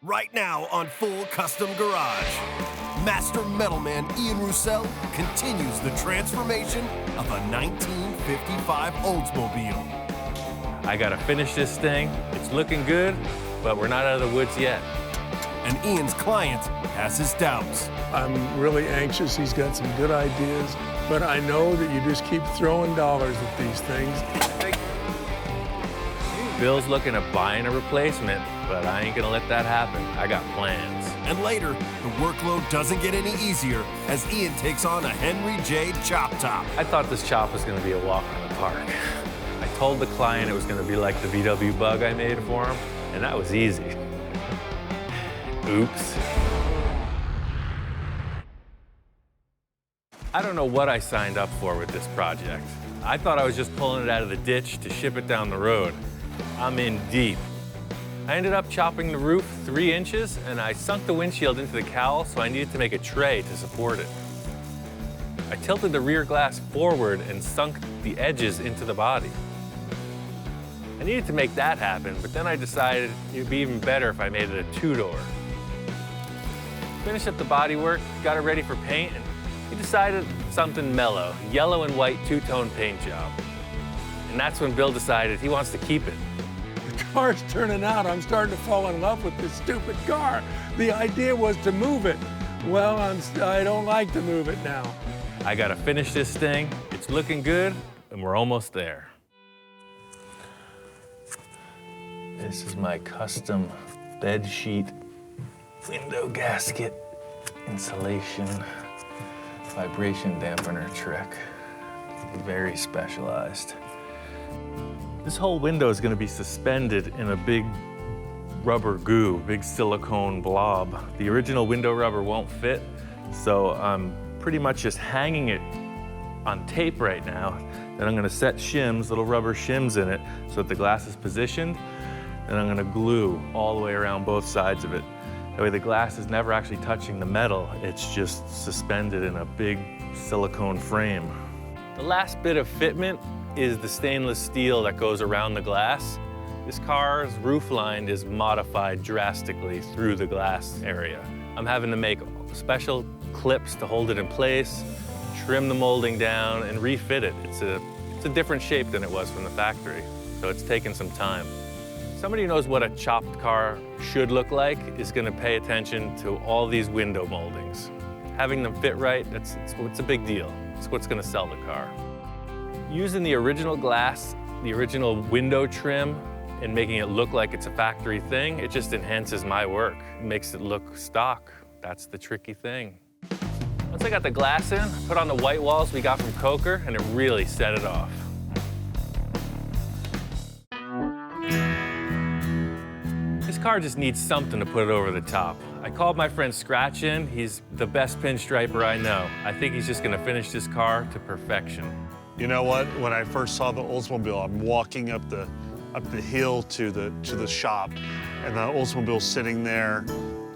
Right now on Full Custom Garage, Master Metalman Ian Roussel continues the transformation of a 1955 Oldsmobile. I gotta finish this thing. It's looking good, but we're not out of the woods yet. And Ian's client has his doubts. I'm really anxious. He's got some good ideas, but I know that you just keep throwing dollars at these things. Bill's looking at buying a replacement, but I ain't gonna let that happen. I got plans. And later, the workload doesn't get any easier as Ian takes on a Henry J. Chop Top. I thought this chop was gonna be a walk in the park. I told the client it was gonna be like the VW Bug I made for him, and that was easy. Oops. I don't know what I signed up for with this project. I thought I was just pulling it out of the ditch to ship it down the road. I'm in deep. I ended up chopping the roof 3 inches, and I sunk the windshield into the cowl, so I needed to make a tray to support it. I tilted the rear glass forward and sunk the edges into the body. I needed to make that happen, but then I decided it'd be even better if I made it a 2-door. Finished up the bodywork, got it ready for paint, and we decided something mellow, yellow and white 2-tone paint job. And that's when Bill decided he wants to keep it. The car's turning out. I'm starting to fall in love with this stupid car. The idea was to move it. Well, I don't like to move it now. I gotta finish this thing. It's looking good, and we're almost there. This is my custom bed sheet, window gasket, insulation, vibration dampener trick. Very specialized. This whole window is gonna be suspended in a big rubber goo, big silicone blob. The original window rubber won't fit, so I'm pretty much just hanging it on tape right now. Then I'm gonna set shims, little rubber shims in it, so that the glass is positioned. Then I'm gonna glue all the way around both sides of it. That way the glass is never actually touching the metal, it's just suspended in a big silicone frame. The last bit of fitment is the stainless steel that goes around the glass. This car's roof line is modified drastically through the glass area. I'm having to make special clips to hold it in place, trim the molding down, and refit it. It's a different shape than it was from the factory, so it's taken some time. Somebody who knows what a chopped car should look like is gonna pay attention to all these window moldings. Having them fit right, it's a big deal. It's what's gonna sell the car. Using the original glass, the original window trim, and making it look like it's a factory thing, it just enhances my work. It makes it look stock. That's the tricky thing. Once I got the glass in, I put on the white walls we got from Coker, and it really set it off. This car just needs something to put it over the top. I called my friend Scratch in. He's the best pinstriper I know. I think he's just gonna finish this car to perfection. You know what? When I first saw the Oldsmobile, I'm walking up the hill to the shop, and the Oldsmobile's sitting there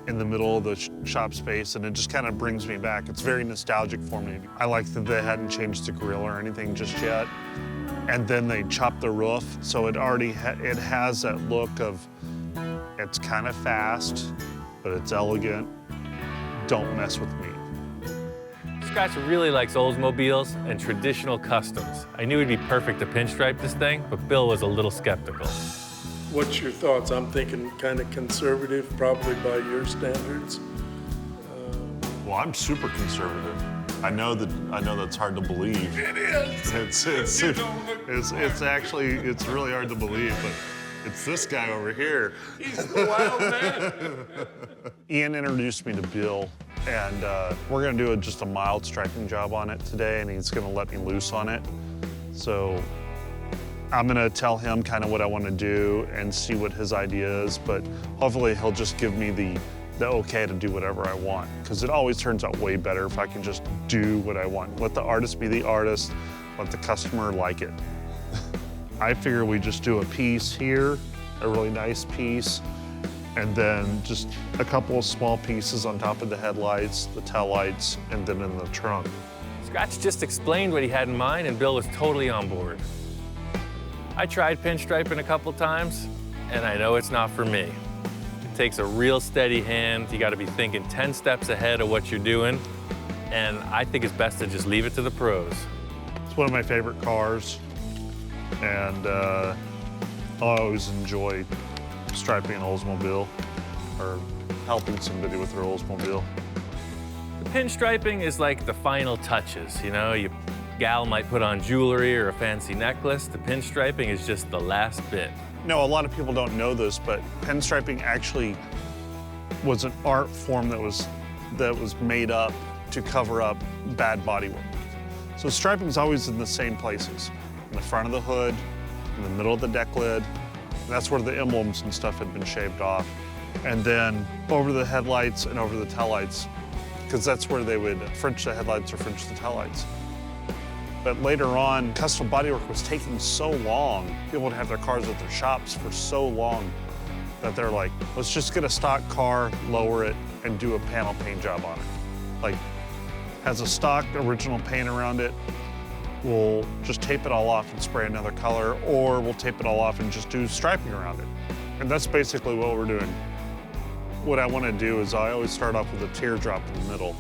in the middle of the shop space, and it just kind of brings me back. It's very nostalgic for me. I like that they hadn't changed the grill or anything just yet, and then they chopped the roof, so it already it has that look of it's kind of fast, but it's elegant. Don't mess with me. Scratch really likes Oldsmobiles and traditional customs. I knew he'd be perfect to pinstripe this thing, but Bill was a little skeptical. What's your thoughts? I'm thinking kind of conservative, probably by your standards. Well, I'm super conservative. I know that's hard to believe. It is. It's actually really hard to believe, but it's this guy over here. He's the wild man. Ian introduced me to Bill, and we're gonna do just a mild striping job on it today, and he's gonna let me loose on it. So I'm gonna tell him kind of what I want to do and see what his idea is, but hopefully he'll just give me the okay to do whatever I want, because it always turns out way better if I can just do what I want. Let the artist be the artist, let the customer like it. I figure we just do a piece here, a really nice piece, and then just a couple of small pieces on top of the headlights, the tail lights, and then in the trunk. Scratch just explained what he had in mind, and Bill was totally on board. I tried pinstriping a couple times, and I know it's not for me. takes a real steady hand. You gotta be thinking 10 steps ahead of what you're doing. And I think it's best to just leave it to the pros. It's one of my favorite cars, and I always enjoy striping an Oldsmobile or helping somebody with their Oldsmobile. The pinstriping is like the final touches, you know? Your gal might put on jewelry or a fancy necklace. The pinstriping is just the last bit. No, a lot of people don't know this, but pinstriping actually was an art form that was made up to cover up bad bodywork. So striping is always in the same places: in the front of the hood, in the middle of the deck lid. And that's where the emblems and stuff had been shaved off. And then over the headlights and over the taillights, because that's where they would French the headlights or French the taillights. But later on, custom bodywork was taking so long. People would have their cars at their shops for so long that they're like, let's just get a stock car, lower it, and do a panel paint job on it. Like, has a stock original paint around it, we'll just tape it all off and spray another color, or we'll tape it all off and just do striping around it. And that's basically what we're doing. What I want to do is I always start off with a teardrop in the middle,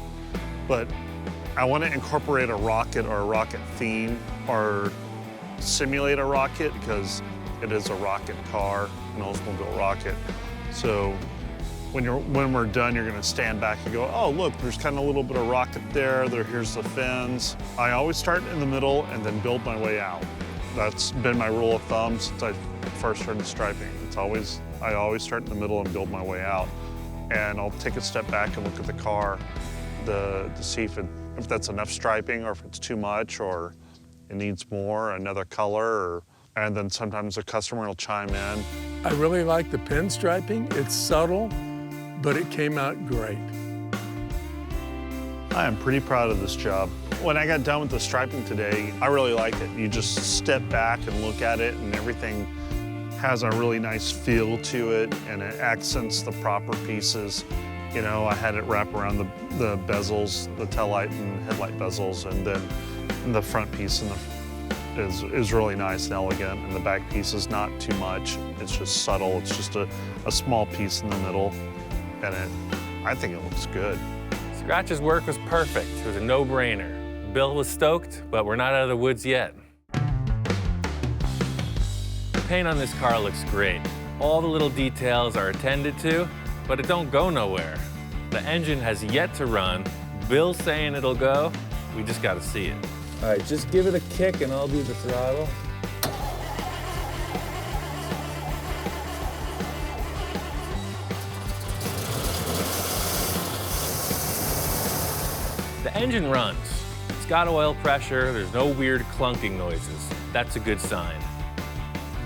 but I want to incorporate a rocket or a rocket theme or simulate a rocket because it is a rocket car, an Oldsmobile rocket. So when we're done, you're going to stand back and go, oh, look, there's kind of a little bit of rocket there. Here's the fins. I always start in the middle and then build my way out. That's been my rule of thumb since I first started striping. I always start in the middle and build my way out. And I'll take a step back and look at the car to see if that's enough striping or if it's too much or it needs more, another color, and then sometimes the customer will chime in. I really like the pinstriping. It's subtle, but it came out great. I am pretty proud of this job. When I got done with the striping today, I really like it. You just step back and look at it and everything has a really nice feel to it and it accents the proper pieces. You know, I had it wrap around the bezels, the taillight and headlight bezels, and then the front piece is really nice and elegant, and the back piece is not too much. It's just subtle. It's just a small piece in the middle, and I think it looks good. Scratch's work was perfect. It was a no-brainer. Bill was stoked, but we're not out of the woods yet. The paint on this car looks great. All the little details are attended to, but it don't go nowhere. The engine has yet to run. Bill's saying it'll go. We just gotta see it. All right, just give it a kick and I'll do the throttle. The engine runs. It's got oil pressure. There's no weird clunking noises. That's a good sign.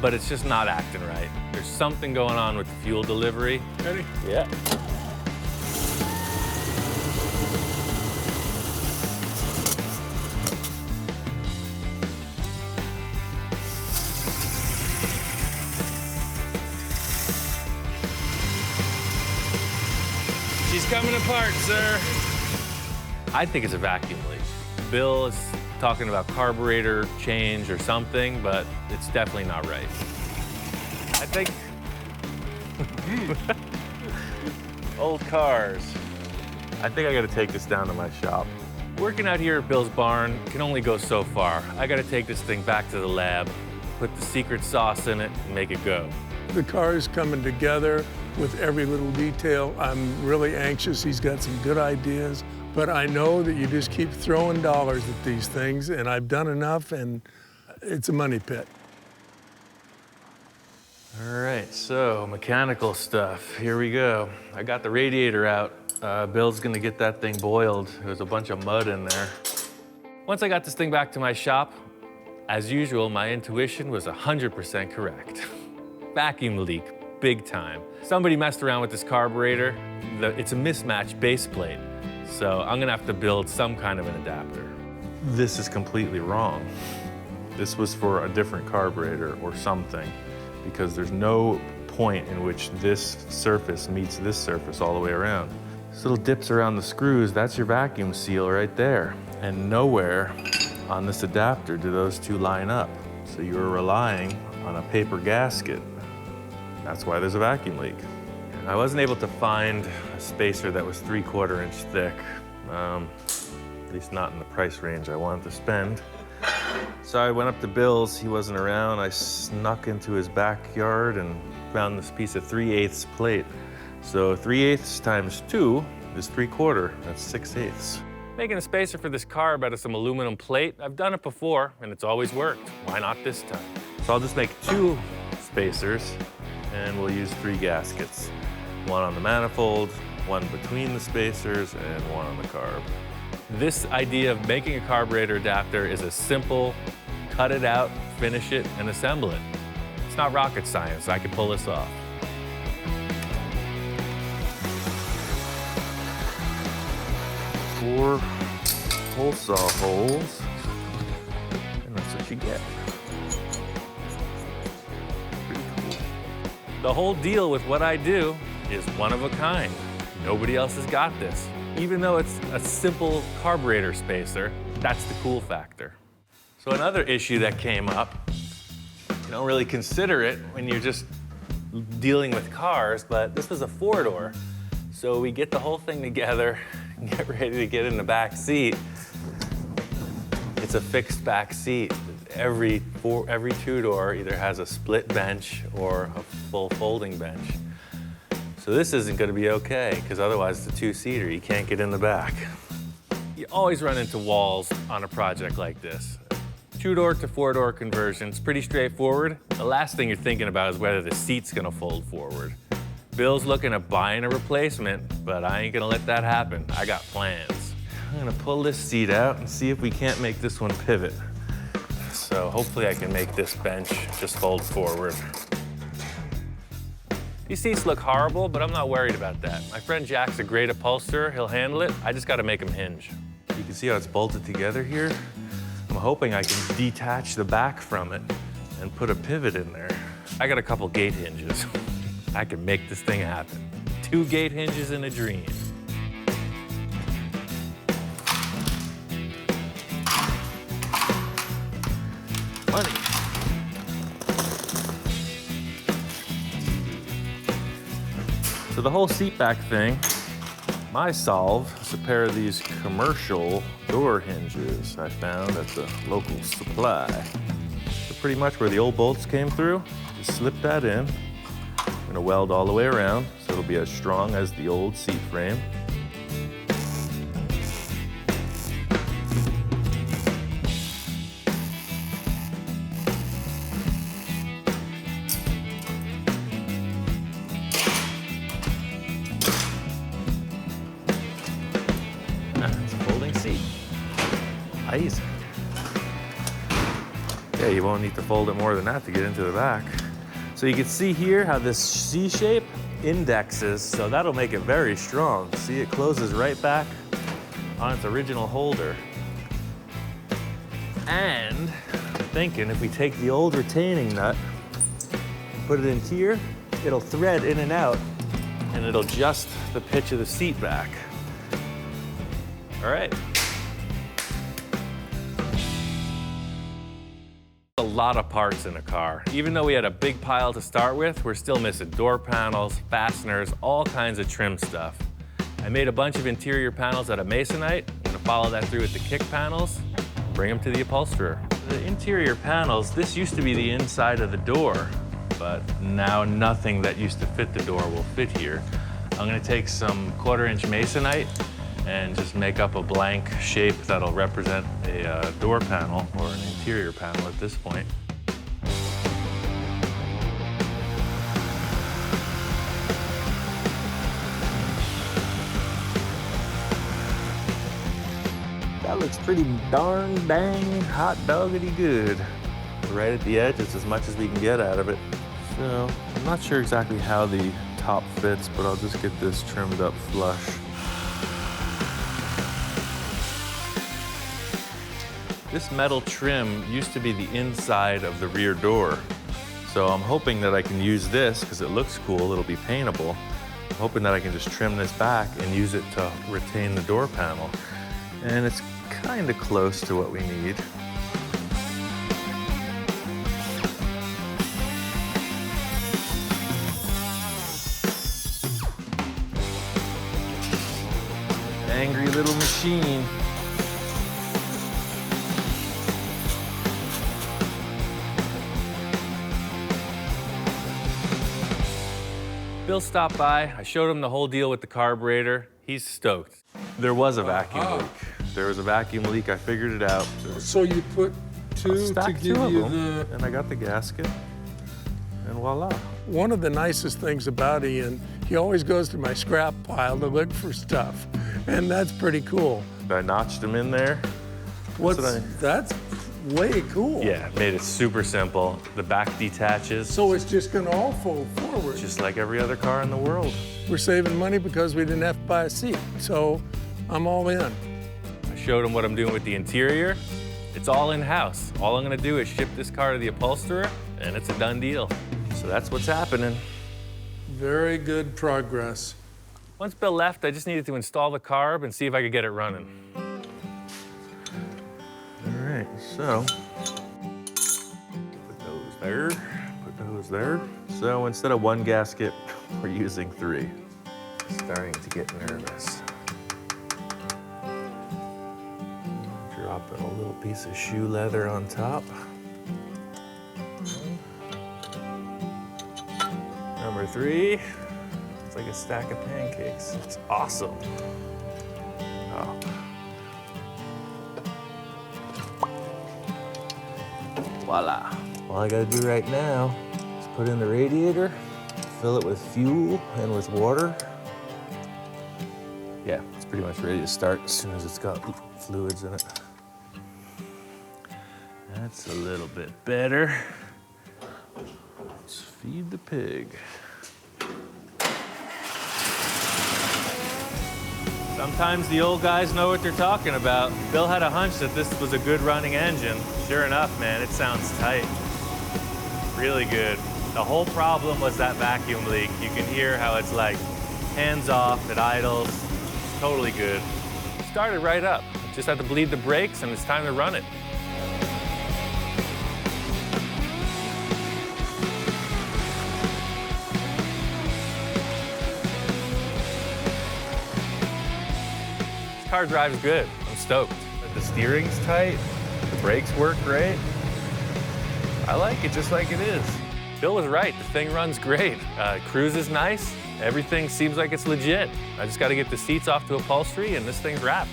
But it's just not acting right. There's something going on with the fuel delivery. Ready? Yeah. She's coming apart, sir. I think it's a vacuum leak. Bill is talking about carburetor change or something, but it's definitely not right. I think old cars. I think I gotta take this down to my shop. Working out here at Bill's barn can only go so far. I gotta take this thing back to the lab, put the secret sauce in it, and make it go. The car is coming together with every little detail. I'm really anxious. He's got some good ideas, but I know that you just keep throwing dollars at these things, and I've done enough, and it's a money pit. All right, so mechanical stuff. Here we go. I got the radiator out. Bill's gonna get that thing boiled. There's a bunch of mud in there. Once I got this thing back to my shop, as usual, my intuition was 100% correct. Vacuum leak, big time. Somebody messed around with this carburetor. It's a mismatched base plate, so I'm gonna have to build some kind of an adapter. This is completely wrong. This was for a different carburetor or something, because there's no point in which this surface meets this surface all the way around. This little dips around the screws, that's your vacuum seal right there. And nowhere on this adapter do those two line up. So you're relying on a paper gasket. That's why there's a vacuum leak. I wasn't able to find a spacer that was 3/4 inch thick, at least not in the price range I wanted to spend. So I went up to Bill's, he wasn't around. I snuck into his backyard and found this piece of 3/8 plate. So 3/8 times 2 is 3/4, that's 6/8. Making a spacer for this carb out of some aluminum plate, I've done it before and it's always worked. Why not this time? So I'll just make 2 spacers and we'll use 3 gaskets. 1 on the manifold, 1 between the spacers, and 1 on the carb. This idea of making a carburetor adapter is a simple, cut it out, finish it, and assemble it. It's not rocket science, I can pull this off. Four hole saw holes, and that's what you get. Pretty cool. The whole deal with what I do is one of a kind. Nobody else has got this. Even though it's a simple carburetor spacer, that's the cool factor. So another issue that came up, you don't really consider it when you're just dealing with cars, but this was a 4-door. So we get the whole thing together and get ready to get in the back seat. It's a fixed back seat. Every 2-door either has a split bench or a full folding bench. So this isn't going to be okay, because otherwise it's a 2-seater. You can't get in the back. You always run into walls on a project like this. 2-door to 4-door conversion's pretty straightforward. The last thing you're thinking about is whether the seat's going to fold forward. Bill's looking at buying a replacement, but I ain't going to let that happen. I got plans. I'm going to pull this seat out and see if we can't make this one pivot. So hopefully I can make this bench just fold forward. These seats look horrible, but I'm not worried about that. My friend Jack's a great upholsterer. He'll handle it. I just got to make them hinge. You can see how it's bolted together here. I'm hoping I can detach the back from it and put a pivot in there. I got a couple gate hinges. I can make this thing happen. 2 gate hinges in a dream. Money. So the whole seat back thing, my solve is a pair of these commercial door hinges I found at the local supply. So pretty much where the old bolts came through, just slip that in. I'm gonna weld all the way around so it'll be as strong as the old seat frame. Easy. Yeah, you won't need to fold it more than that to get into the back. So you can see here how this C shape indexes, so that'll make it very strong. See, it closes right back on its original holder. And I'm thinking if we take the old retaining nut and put it in here, it'll thread in and out and it'll adjust the pitch of the seat back. All right. A lot of parts in a car. Even though we had a big pile to start with, we're still missing door panels, fasteners, all kinds of trim stuff. I made a bunch of interior panels out of masonite. I'm gonna follow that through with the kick panels, bring them to the upholsterer. The interior panels, this used to be the inside of the door, but now nothing that used to fit the door will fit here. I'm gonna take some 1/4 inch masonite and just make up a blank shape that'll represent a door panel or an interior panel at this point. That looks pretty darn dang hot doggity good. Right at the edge, it's as much as we can get out of it. So I'm not sure exactly how the top fits, but I'll just get this trimmed up flush. This metal trim used to be the inside of the rear door. So I'm hoping that I can use this because it looks cool, it'll be paintable. I'm hoping that I can just trim this back and use it to retain the door panel. And it's kind of close to what we need. angry little machine. Bill stopped by. I showed him the whole deal with the carburetor. He's stoked. There was a vacuum leak. There was a vacuum leak. I figured it out. So you put two to give you the... And I got the gasket, and voila. One of the nicest things about Ian, he always goes to my scrap pile to look for stuff, and that's pretty cool. I notched them in there. That's way cool. Yeah, made it super simple. The back detaches. So it's just gonna all fold forward. Just like every other car in the world. We're saving money because we didn't have to buy a seat, so I'm all in. I showed him what I'm doing with the interior. It's all in-house. All I'm gonna do is ship this car to the upholsterer, and it's a done deal. So that's what's happening. Very good progress. Once Bill left, I just needed to install the carb and see if I could get it running. All right, so put those there, put those there. So instead of one gasket, we're using 3. Starting to get nervous. Dropping a little piece of shoe leather on top. Number 3, it's like a stack of pancakes. It's awesome. Oh. Voila. All I gotta do right now is put in the radiator, fill it with fuel and with water. Yeah, it's pretty much ready to start as soon as it's got fluids in it. That's a little bit better. Let's feed the pig. Sometimes the old guys know what they're talking about. Bill had a hunch that this was a good running engine. Sure enough, man, it sounds tight. Really good. The whole problem was that vacuum leak. You can hear how it's like hands off, it idles. It's totally good. Started right up. Just had to bleed the brakes and it's time to run it. Car drives good. I'm stoked. The steering's tight. The brakes work great. I like it just like it is. Bill was right. The thing runs great. Cruise is nice. Everything seems like it's legit. I just got to get the seats off to upholstery and this thing's wrapped.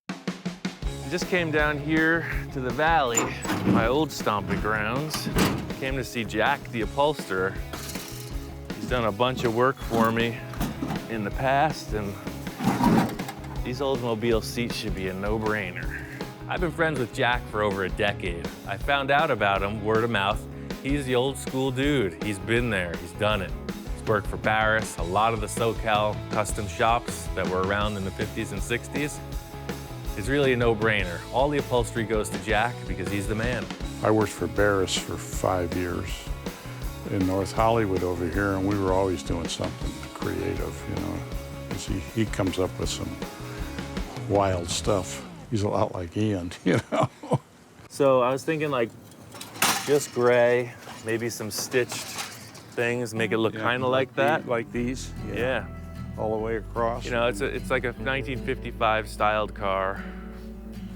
I just came down here to the valley, my old stomping grounds. Came to see Jack, the upholsterer. He's done a bunch of work for me in the past, and these Oldsmobile seats should be a no-brainer. I've been friends with Jack for over a decade. I found out about him word of mouth. He's the old school dude. He's been there, he's done it. He's worked for Barris, a lot of the SoCal custom shops that were around in the 50s and 60s. It's really a no-brainer. All the upholstery goes to Jack because he's the man. I worked for Barris for 5 years in North Hollywood over here, and we were always doing something creative, you know. 'Cause he comes up with some wild stuff. He's a lot like Ian, you know. So I was thinking like just gray, maybe some stitched things, make it look kind of like that. Like these? Yeah. All the way across. You know, it's like a 1955 styled car.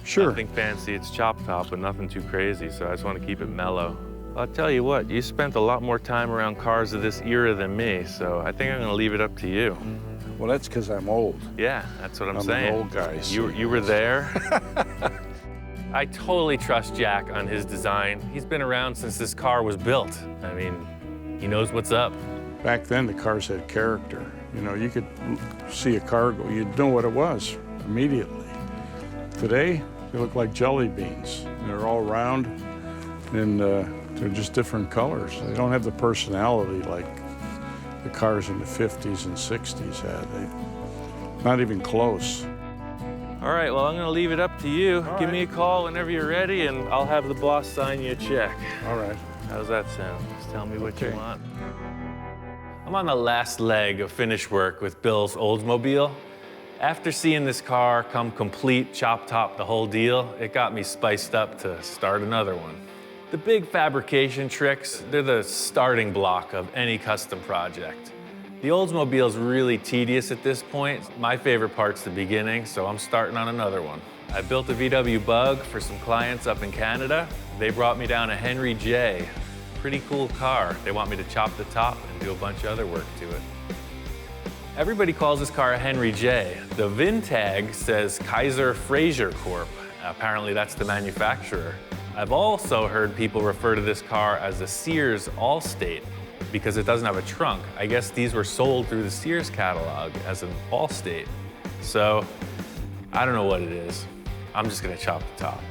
Sure. Nothing fancy, it's chop top, but nothing too crazy, so I just want to keep it mellow. I'll tell you what, you spent a lot more time around cars of this era than me, so I think I'm gonna leave it up to you. Well, that's because I'm old. Yeah, that's what I'm I'm saying. an old guy. You were there. I totally trust Jack on his design. He's been around since this car was built. I mean, he knows what's up. Back then, the cars had character. You know, you could see a car go, you'd know what it was immediately. Today, they look like jelly beans. They're all round, and they're just different colors. They don't have the personality like the cars in the 50s and 60s had. Not even close. All right, well, I'm gonna leave it up to you. Give me a call whenever you're ready, and I'll have the boss sign you a check. All right. How's that sound? Just tell me what you want. I'm on the last leg of finish work with Bill's Oldsmobile. After seeing this car come complete, chop top, the whole deal, it got me spiced up to start another one. The big fabrication tricks, they're the starting block of any custom project. The Oldsmobile's really tedious at this point. My favorite part's the beginning, so I'm starting on another one. I built a VW Bug for some clients up in Canada. They brought me down a Henry J. Pretty cool car. They want me to chop the top and do a bunch of other work to it. Everybody calls this car a Henry J. The VIN tag says Kaiser Fraser Corp. Apparently that's the manufacturer. I've also heard people refer to this car as a Sears Allstate because it doesn't have a trunk. I guess these were sold through the Sears catalog as an Allstate. So I don't know what it is. I'm just gonna chop the top.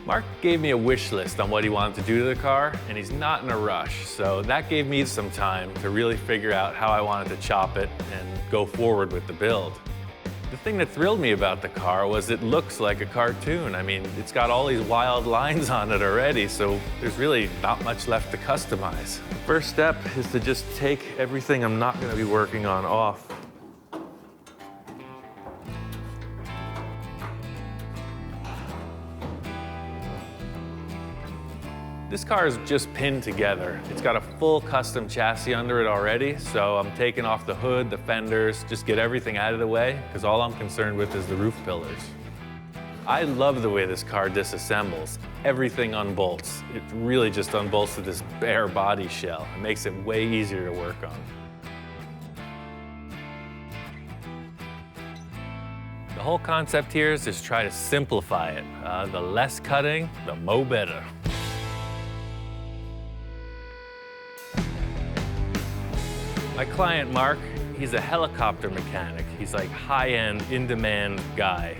Mark gave me a wish list on what he wanted to do to the car, and he's not in a rush. So that gave me some time to really figure out how I wanted to chop it and go forward with the build. The thing that thrilled me about the car was it looks like a cartoon. I mean, it's got all these wild lines on it already, so there's really not much left to customize. The first step is to just take everything I'm not gonna be working on off. This car is just pinned together. It's got a full custom chassis under it already, so I'm taking off the hood, the fenders, just get everything out of the way, because all I'm concerned with is the roof pillars. I love the way this car disassembles. Everything unbolts. It really just unbolts to this bare body shell. It makes it way easier to work on. The whole concept here is just try to simplify it. The less cutting, the mo better. My client, Mark, he's a helicopter mechanic. He's like high-end, in-demand guy.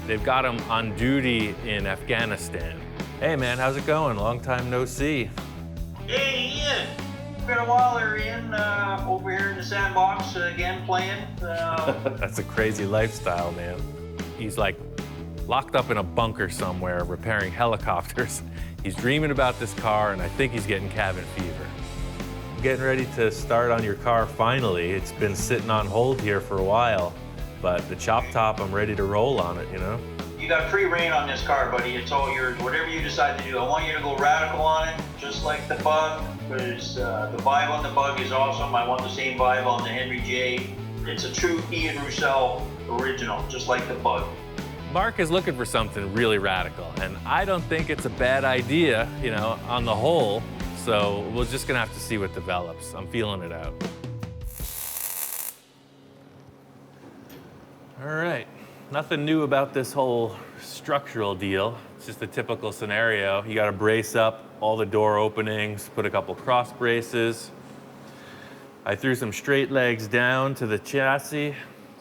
They've got him on duty in Afghanistan. Hey man, how's it going? Long time no see. Hey Ian, it's been a while there, Ian. Over here in the sandbox again playing. That's a crazy lifestyle, man. He's like locked up in a bunker somewhere repairing helicopters. He's dreaming about this car, and I think he's getting cabin fever. Getting ready to start on your car finally. It's been sitting on hold here for a while, but the chop top, I'm ready to roll on it, you know? You got free reign on this car, buddy. It's all yours. Whatever you decide to do. I want you to go radical on it, just like the Bug, because the vibe on the Bug is awesome. I want the same vibe on the Henry J. It's a true Ian Roussel original, just like the Bug. Mark is looking for something really radical, and I don't think it's a bad idea, you know, on the whole. So we're just gonna have to see what develops. I'm feeling it out. All right, nothing new about this whole structural deal. It's just a typical scenario. You gotta brace up all the door openings, put a couple cross braces. I threw some straight legs down to the chassis,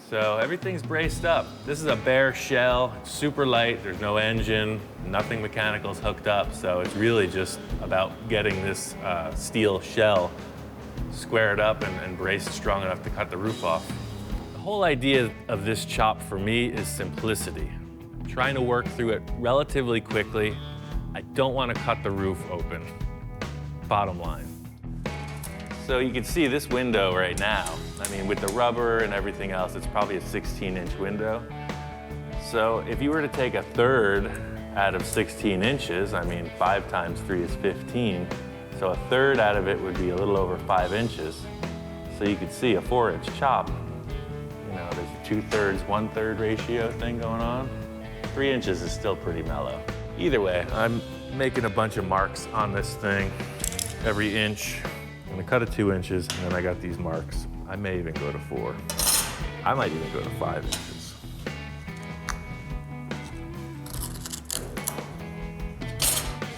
so everything's braced up. This is a bare shell, it's super light, there's no engine, nothing mechanical's hooked up, so it's really just about getting this steel shell squared up and braced strong enough to cut the roof off. The whole idea of this chop for me is simplicity. I'm trying to work through it relatively quickly. I don't want to cut the roof open, bottom line. So you can see this window right now. I mean, with the rubber and everything else, it's probably a 16-inch window. So if you were to take a third out of 16 inches, I mean, 5 times 3 is 15. So a third out of it would be a little over 5 inches. So you could see a 4-inch chop. You know, there's a 2/3, 1/3 ratio thing going on. 3 inches is still pretty mellow. Either way, I'm making a bunch of marks on this thing every inch. I'm gonna cut it 2 inches, and then I got these marks. I may even go to 4. I might even go to 5 inches.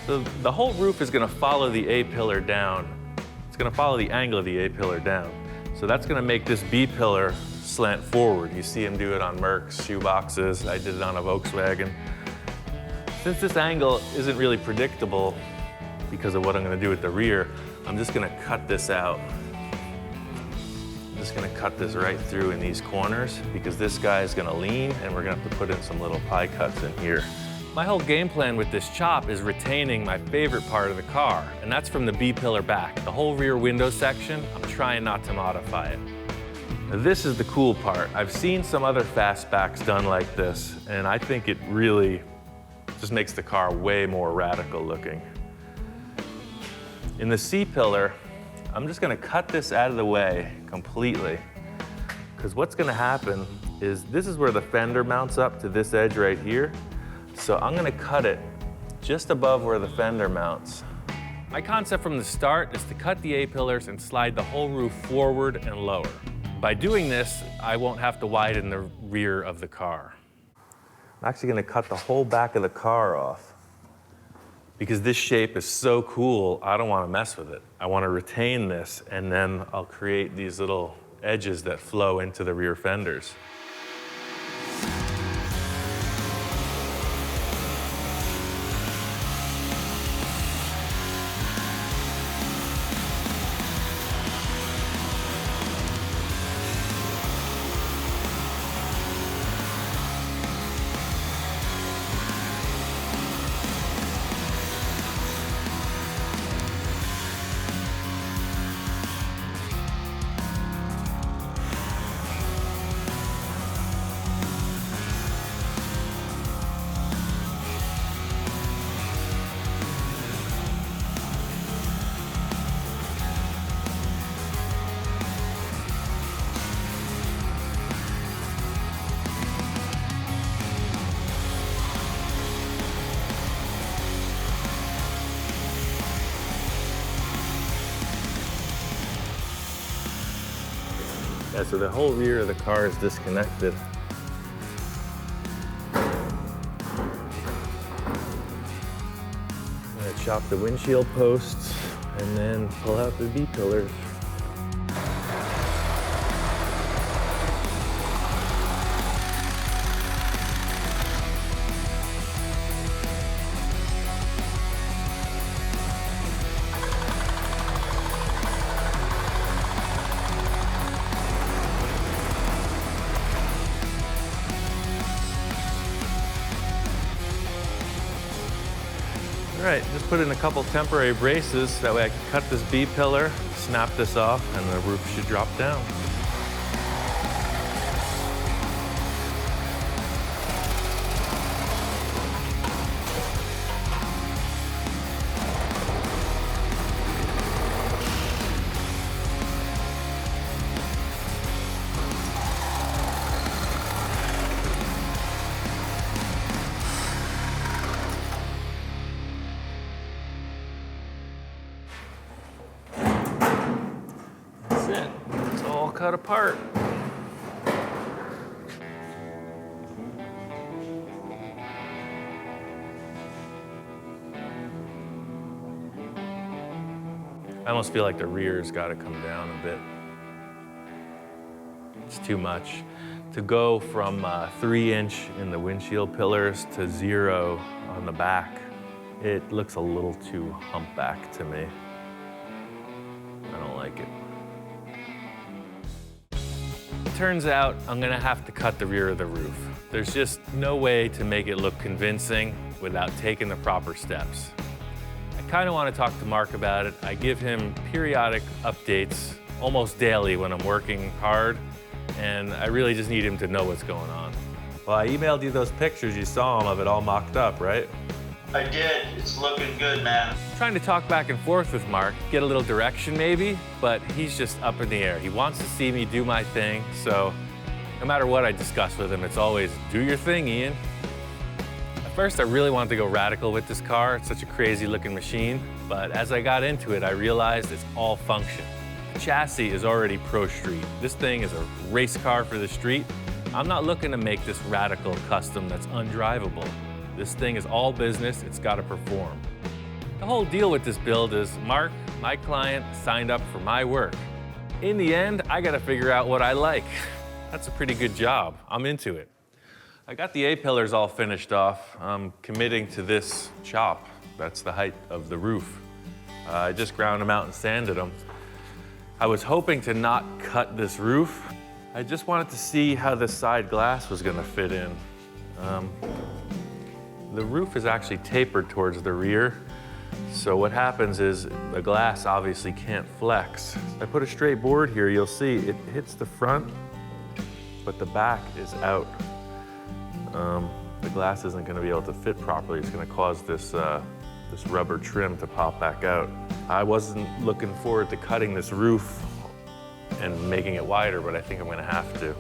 So the whole roof is gonna follow the A-pillar down. It's gonna follow the angle of the A-pillar down. So that's gonna make this B-pillar slant forward. You see him do it on Mercs, shoeboxes. I did it on a Volkswagen. Since this angle isn't really predictable because of what I'm gonna do with the rear, I'm just gonna cut this out. I'm just gonna cut this right through in these corners because this guy is gonna lean and we're gonna have to put in some little pie cuts in here. My whole game plan with this chop is retaining my favorite part of the car, and that's from the B-pillar back. The whole rear window section, I'm trying not to modify it. Now, this is the cool part. I've seen some other fastbacks done like this, and I think it really just makes the car way more radical looking. In the C-pillar, I'm just gonna cut this out of the way completely, because what's gonna happen is this is where the fender mounts up to this edge right here. So I'm gonna cut it just above where the fender mounts. My concept from the start is to cut the A-pillars and slide the whole roof forward and lower. By doing this, I won't have to widen the rear of the car. I'm actually gonna cut the whole back of the car off because this shape is so cool, I don't wanna mess with it. I wanna retain this, and then I'll create these little edges that flow into the rear fenders. Yeah, so the whole rear of the car is disconnected. I'm gonna chop the windshield posts and then pull out the B-pillars. All right, just put in a couple temporary braces, that way I can cut this B-pillar, snap this off, and the roof should drop down. That's it. It's all cut apart. I almost feel like the rear's got to come down a bit. It's too much. To go from 3-inch in the windshield pillars to 0 on the back, it looks a little too humpback to me. I don't like it. Turns out I'm gonna have to cut the rear of the roof. There's just no way to make it look convincing without taking the proper steps. I kind of want to talk to Mark about it. I give him periodic updates almost daily when I'm working hard, and I really just need him to know what's going on. Well, I emailed you those pictures. You saw them of it all mocked up, right? I did. It's looking good, man. I'm trying to talk back and forth with Mark, get a little direction maybe, but he's just up in the air. He wants to see me do my thing, so no matter what I discuss with him, it's always, do your thing, Ian. At first, I really wanted to go radical with this car. It's such a crazy looking machine, but as I got into it, I realized it's all function. The chassis is already pro street. This thing is a race car for the street. I'm not looking to make this radical custom that's undrivable. This thing is all business, it's got to perform. The whole deal with this build is Mark, my client, signed up for my work. In the end, I got to figure out what I like. That's a pretty good job. I'm into it. I got the A-pillars all finished off. I'm committing to this chop. That's the height of the roof. I just ground them out and sanded them. I was hoping to not cut this roof. I just wanted to see how the side glass was going to fit in. The roof is actually tapered towards the rear, so what happens is the glass obviously can't flex. If I put a straight board here, you'll see it hits the front, but the back is out. The glass isn't going to be able to fit properly. It's going to cause this rubber trim to pop back out. I wasn't looking forward to cutting this roof and making it wider, but I think I'm gonna have to.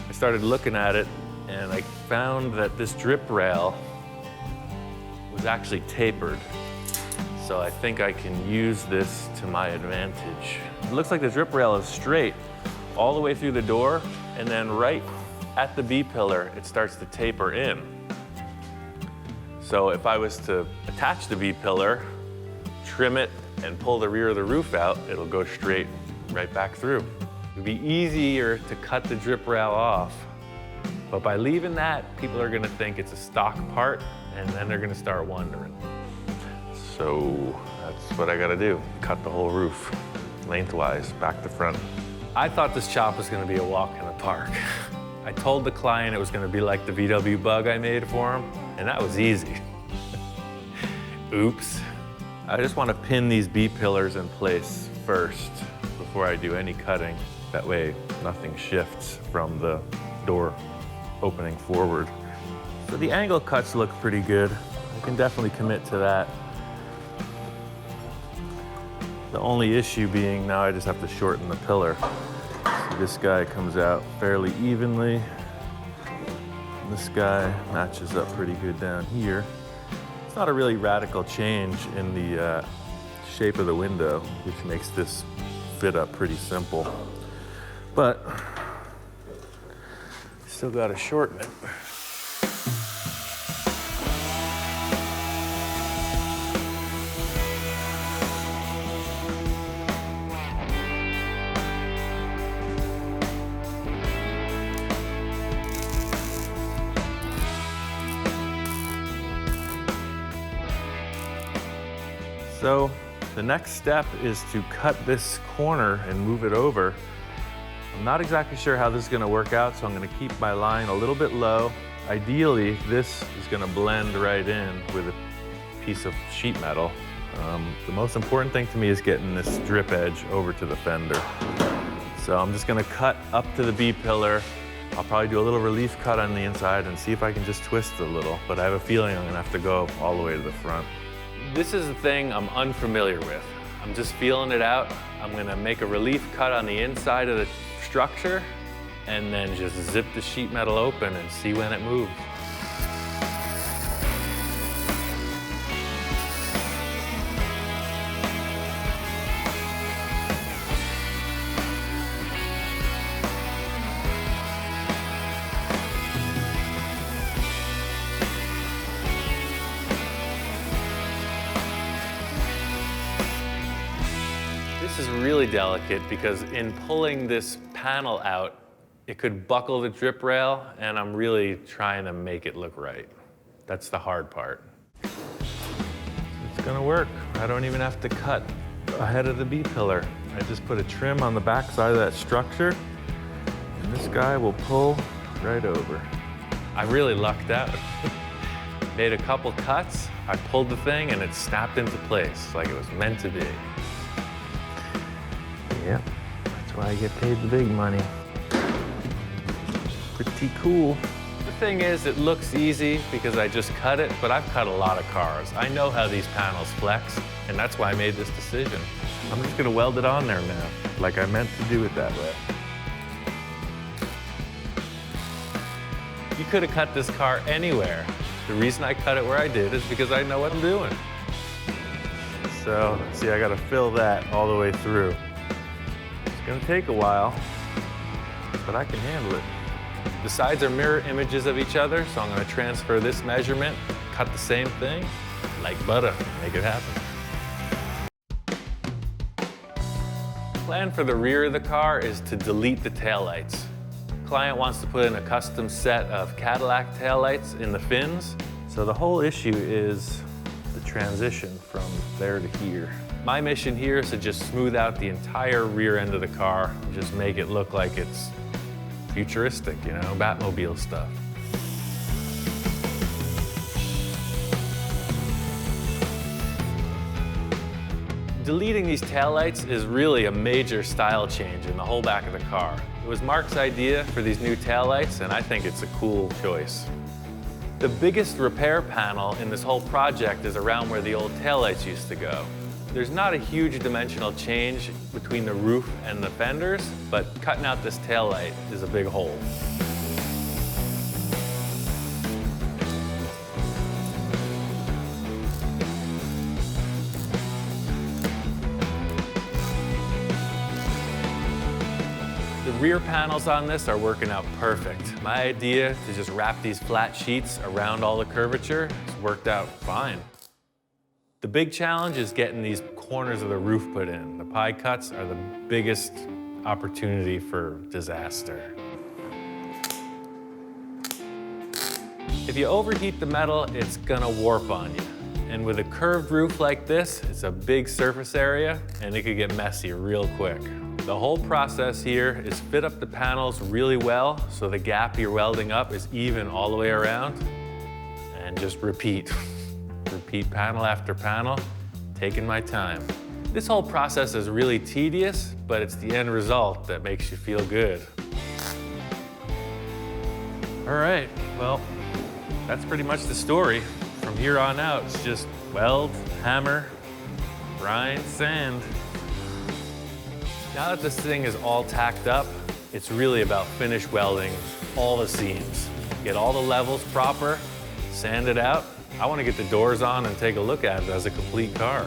I started looking at it and I found that this drip rail was actually tapered. So I think I can use this to my advantage. It looks like the drip rail is straight all the way through the door, and then right at the B-pillar, it starts to taper in. So if I was to attach the B-pillar, trim it, and pull the rear of the roof out, it'll go straight right back through. It'd be easier to cut the drip rail off, but by leaving that, people are gonna think it's a stock part, and then they're gonna start wondering. So that's what I gotta do, cut the whole roof, lengthwise, back to front. I thought this chop was gonna be a walk in the park. I told the client it was gonna be like the VW Bug I made for him, and that was easy. Oops. I just wanna pin these B-pillars in place first before I do any cutting. That way, nothing shifts from the door opening forward. So the angle cuts look pretty good. I can definitely commit to that. The only issue being now I just have to shorten the pillar. So this guy comes out fairly evenly. This guy matches up pretty good down here. It's not a really radical change in the shape of the window, which makes this fit up pretty simple. But still gotta shorten it. So the next step is to cut this corner and move it over. I'm not exactly sure how this is gonna work out, so I'm gonna keep my line a little bit low. Ideally, this is gonna blend right in with a piece of sheet metal. The most important thing to me is getting this drip edge over to the fender. So I'm just gonna cut up to the B-pillar. I'll probably do a little relief cut on the inside and see if I can just twist it a little, but I have a feeling I'm gonna have to go all the way to the front. This is the thing I'm unfamiliar with. I'm just feeling it out. I'm gonna make a relief cut on the inside of the structure and then just zip the sheet metal open and see when it moves. This is really delicate because in pulling this panel out, it could buckle the drip rail, and I'm really trying to make it look right. That's the hard part. It's gonna work. I don't even have to cut ahead of the B-pillar. I just put a trim on the back side of that structure, and this guy will pull right over. I really lucked out. Made a couple cuts, I pulled the thing, and it snapped into place like it was meant to be. Yep, that's why I get paid the big money. Pretty cool. The thing is, it looks easy because I just cut it, but I've cut a lot of cars. I know how these panels flex, and that's why I made this decision. I'm just gonna weld it on there now, like I meant to do it that way. You could have cut this car anywhere. The reason I cut it where I did is because I know what I'm doing. So, see, I gotta fill that all the way through. It's gonna take a while, but I can handle it. The sides are mirror images of each other, so I'm gonna transfer this measurement, cut the same thing, like butter, make it happen. The plan for the rear of the car is to delete the taillights. Client wants to put in a custom set of Cadillac taillights in the fins, so the whole issue is the transition from there to here. My mission here is to just smooth out the entire rear end of the car, and just make it look like it's futuristic, you know, Batmobile stuff. Deleting these taillights is really a major style change in the whole back of the car. It was Mark's idea for these new taillights, and I think it's a cool choice. The biggest repair panel in this whole project is around where the old taillights used to go. There's not a huge dimensional change between the roof and the fenders, but cutting out this taillight is a big hole. The rear panels on this are working out perfect. My idea to just wrap these flat sheets around all the curvature has worked out fine. The big challenge is getting these corners of the roof put in. The pie cuts are the biggest opportunity for disaster. If you overheat the metal, it's gonna warp on you. And with a curved roof like this, it's a big surface area and it could get messy real quick. The whole process here is fit up the panels really well so the gap you're welding up is even all the way around, and just repeat. Repeat panel after panel, taking my time. This whole process is really tedious, but it's the end result that makes you feel good. All right, well, that's pretty much the story. From here on out, it's just weld, hammer, grind, sand. Now that this thing is all tacked up, it's really about finish welding all the seams. Get all the levels proper, sand it out. I want to get the doors on and take a look at it as a complete car.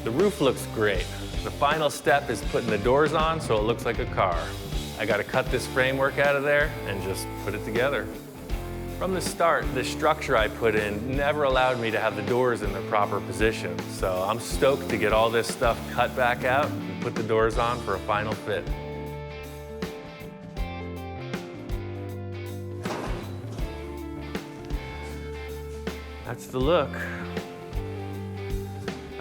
The roof looks great. The final step is putting the doors on so it looks like a car. I got to cut this framework out of there and just put it together. From the start, the structure I put in never allowed me to have the doors in the proper position. So I'm stoked to get all this stuff cut back out and put the doors on for a final fit. That's the look.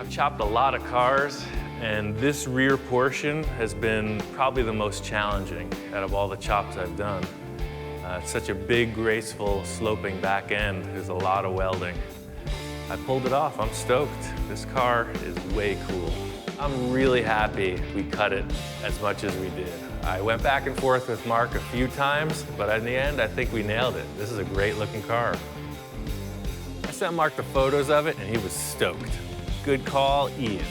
I've chopped a lot of cars, and this rear portion has been probably the most challenging out of all the chops I've done. It's such a big, graceful, sloping back end. There's a lot of welding. I pulled it off. I'm stoked. This car is way cool. I'm really happy we cut it as much as we did. I went back and forth with Mark a few times, but in the end, I think we nailed it. This is a great looking car. I sent Mark the photos of it, and he was stoked. Good call, Ian.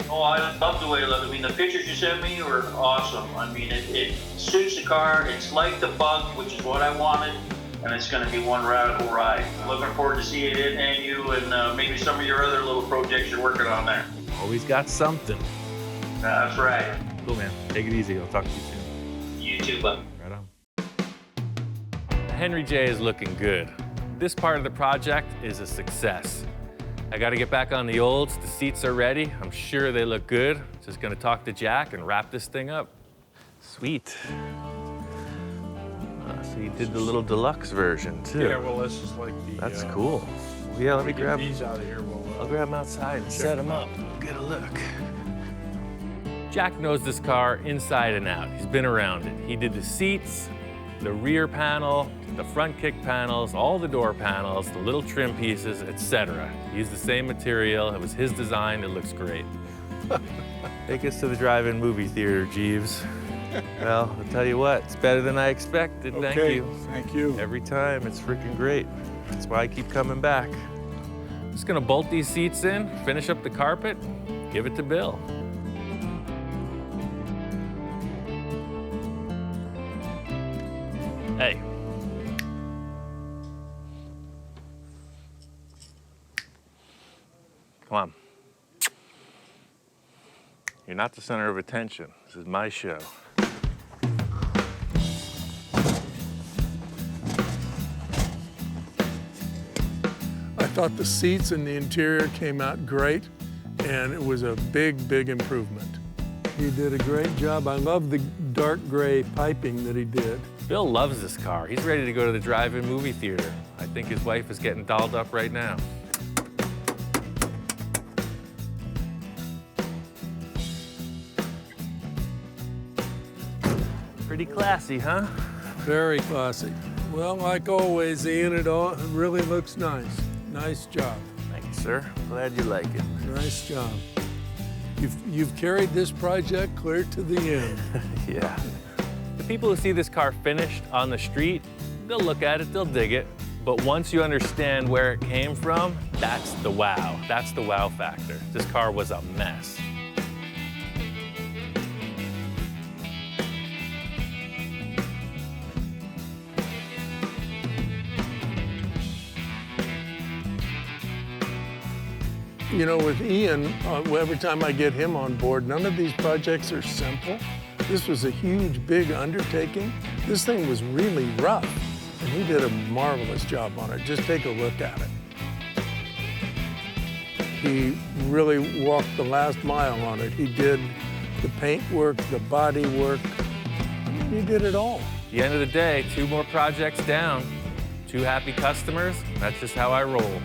Oh, I love the way it looked. I mean, the pictures you sent me were awesome. I mean, it suits the car. It's like the Bug, which is what I wanted, and it's going to be one radical ride. Looking forward to seeing it and you and maybe some of your other little projects you're working on there. Always got something. That's right. Cool, man. Take it easy. I'll talk to you soon. You too, bud. Right on. The Henry J is looking good. This part of the project is a success. I got to get back on the olds. The seats are ready. I'm sure they look good. Just going to talk to Jack and wrap this thing up. Sweet. So you did the little deluxe version too. Yeah, well, this is like the... That's cool. Yeah, let me grab these out of here. I'll grab them outside and set them up. Get a look. Jack knows this car inside and out. He's been around it. He did the seats, the rear panel, the front kick panels, all the door panels, the little trim pieces, etc. He used the same material. It was his design. It looks great. Take us to the drive-in movie theater, Jeeves. Well, I'll tell you what, it's better than I expected. Okay, Thank you. Thank you. Every time, it's freaking great. That's why I keep coming back. Just gonna bolt these seats in, finish up the carpet, give it to Bill. Hey. Come on. You're not the center of attention. This is my show. I thought the seats and the interior came out great, and it was a big, big improvement. He did a great job. I love the dark gray piping that he did. Bill loves this car. He's ready to go to the drive-in movie theater. I think his wife is getting dolled up right now. Pretty classy, huh? Very classy. Well, like always, Ian, it really looks nice. Nice job. Thank you, sir. Glad you like it. Nice job. You've carried this project clear to the end. Yeah. The people who see this car finished on the street, they'll look at it, they'll dig it. But once you understand where it came from, that's the wow. That's the wow factor. This car was a mess. You know, with Ian, every time I get him on board, none of these projects are simple. This was a huge, big undertaking. This thing was really rough, and he did a marvelous job on it. Just take a look at it. He really walked the last mile on it. He did the paint work, the body work. He did it all. At the end of the day, 2 more projects down, 2 happy customers. That's just how I roll.